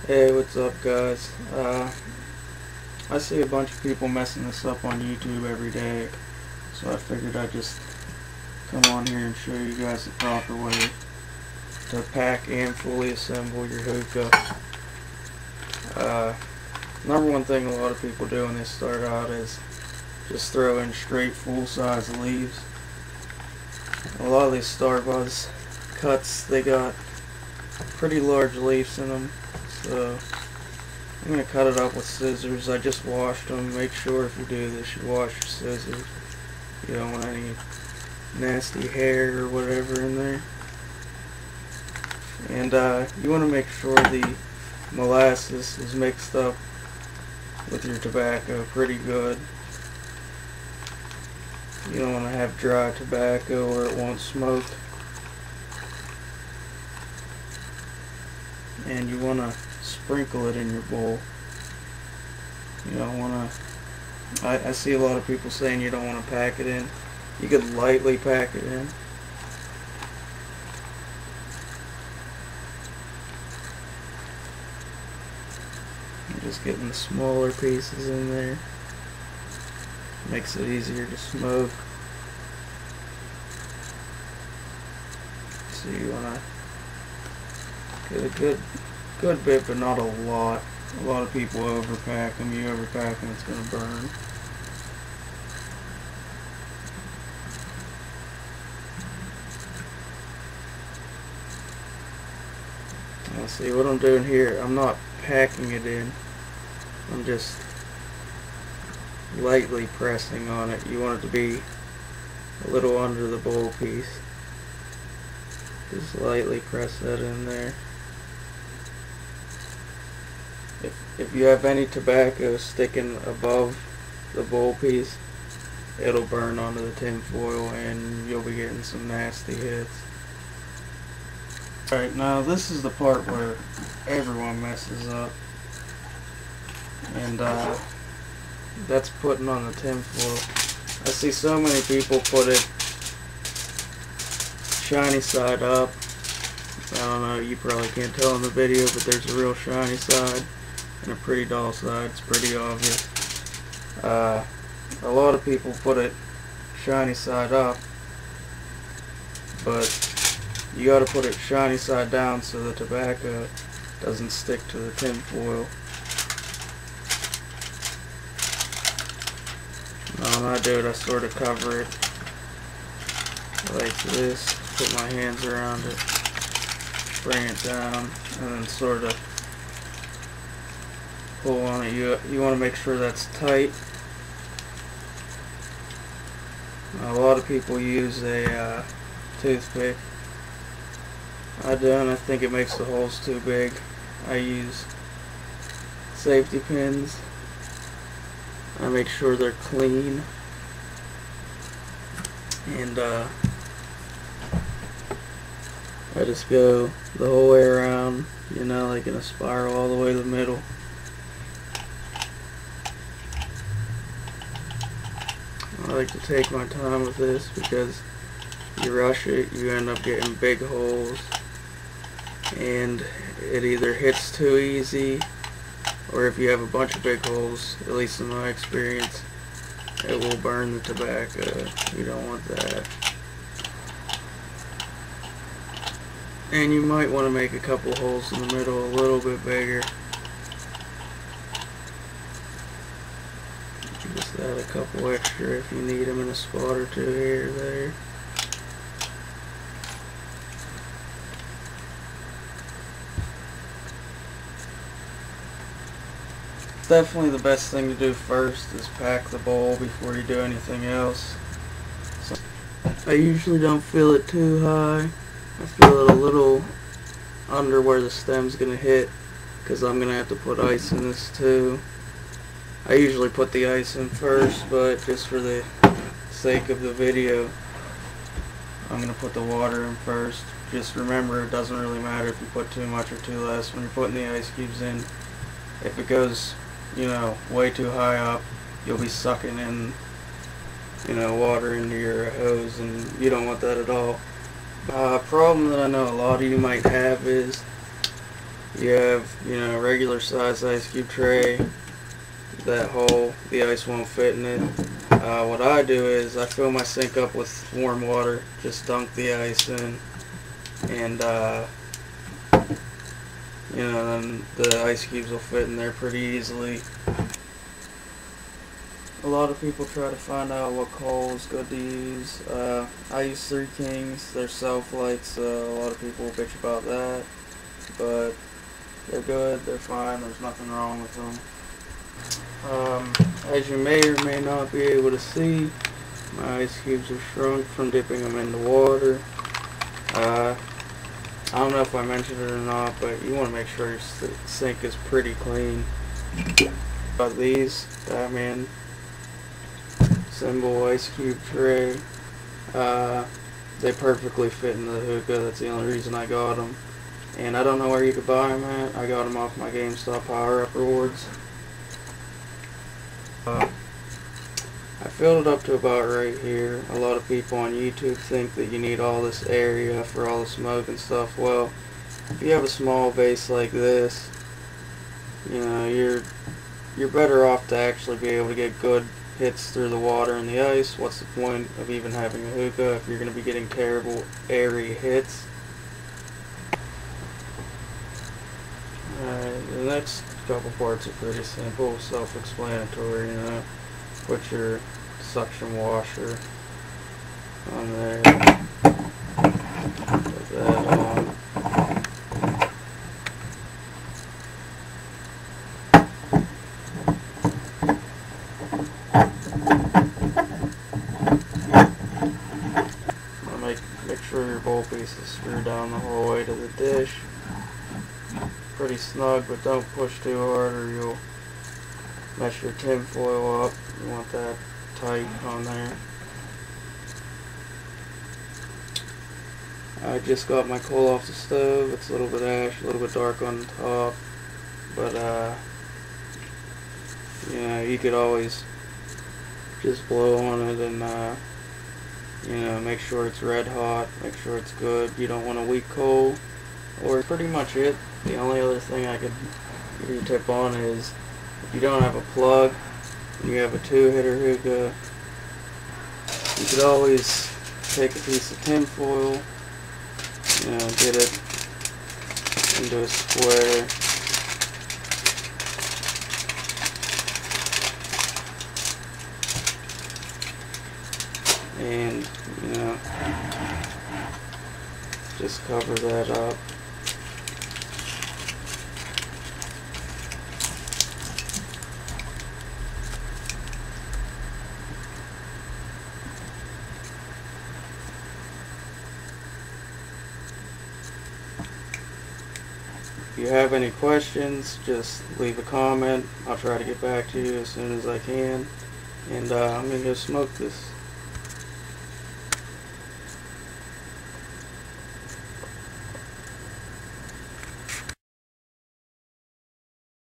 Hey, what's up guys? I see a bunch of people messing this up on YouTube every day, so I figured I'd just come on here and show you guys the proper way to pack and fully assemble your hookah. Number one thing a lot of people do when they start out is just throw in straight full-size leaves. A lot of these Starbucks cuts, they got pretty large leaves in them, so I'm going to cut it up with scissors. I just washed them. Make sure if you do this you wash your scissors. You don't want any nasty hair or whatever in there. And you want to make sure the molasses is mixed up with your tobacco pretty good. You don't want to have dry tobacco or it won't smoke. And you want to sprinkle it in your bowl. You don't want to, I see a lot of people saying you don't want to pack it in. You could lightly pack it in. I'm just getting the smaller pieces in there. Makes it easier to smoke. So you want to get a good bit, but not a lot. A lot of people overpack them. You overpack them, it's going to burn. Now see what I'm doing here. I'm not packing it in. I'm just lightly pressing on it. You want it to be a little under the bowl piece. Just lightly press that in there. If you have any tobacco sticking above the bowl piece, it'll burn onto the tin foil and you'll be getting some nasty hits. Alright, now this is the part where everyone messes up. And that's putting on the tin foil. I see so many people put it shiny side up. I don't know, you probably can't tell in the video, but there's a real shiny side and a pretty dull side. It's pretty obvious. A lot of people put it shiny side up, but you gotta put it shiny side down so the tobacco doesn't stick to the tin foil. Now when I do it, I sort of cover it like this, put my hands around it, bring it down, and then sort of pull on it. You want to make sure that's tight. Now, a lot of people use a toothpick. I don't. I think it makes the holes too big. I use safety pins. I make sure they're clean, and I just go the whole way around, you know, like in a spiral all the way to the middle. I like to take my time with this because you rush it, you end up getting big holes, and it either hits too easy, or if you have a bunch of big holes, at least in my experience, it will burn the tobacco. You don't want that. And you might want to make a couple holes in the middle a little bit bigger. Just add a couple extra if you need them in a spot or two here or there. Definitely the best thing to do first is pack the bowl before you do anything else. So I usually don't fill it too high. I fill it a little under where the stem's gonna hit, because I'm gonna have to put ice in this too. I usually put the ice in first, but just for the sake of the video, I'm gonna put the water in first. Just remember, it doesn't really matter if you put too much or too less when you're putting the ice cubes in. If it goes, you know, way too high up, you'll be sucking in, you know, water into your hose, and you don't want that at all. Problem that I know a lot of you might have is You have, you know, regular size ice cube tray, that hole, the ice won't fit in it. What I do is I fill my sink up with warm water, just dunk the ice in, and you know, then the ice cubes will fit in there pretty easily. A lot of people try to find out what coal is good to use. I use 3 Kings. They're self-light, so a lot of people bitch about that, but they're good, they're fine, there's nothing wrong with them. As you may or may not be able to see, my ice cubes are shrunk from dipping them in the water. I don't know if I mentioned it or not, but you want to make sure your sink is pretty clean. But these Batman symbol ice cube tray, they perfectly fit in the hookah. That's the only reason I got them. And I don't know where you could buy them at. I got them off my GameStop Power Up rewards. I filled it up to about right here. A lot of people on YouTube think that you need all this area for all the smoke and stuff. Well, if you have a small base like this, you know, you're better off to actually be able to get good hits through the water and the ice. What's the point of even having a hookah if you're going to be getting terrible airy hits? Alright, the next couple parts are pretty simple, self-explanatory, you know. Put your suction washer on there. Put that on. Make sure your bowl piece is screwed down the whole way to the dish. Pretty snug, but don't push too hard or you'll mess your tin foil up. You want that tight on there. I just got my coal off the stove. It's a little bit ash, a little bit dark on the top, but you know, you could always just blow on it and you know, make sure it's red hot, make sure it's good. You don't want a weak coal. Or pretty much it. The only other thing I could give you a tip on is if you don't have a plug and you have a 2-hitter hookah, you could always take a piece of tin foil, you know, get it into a square, and you know, just cover that up. If you have any questions, just leave a comment. I'll try to get back to you as soon as I can. And I'm going to go smoke this.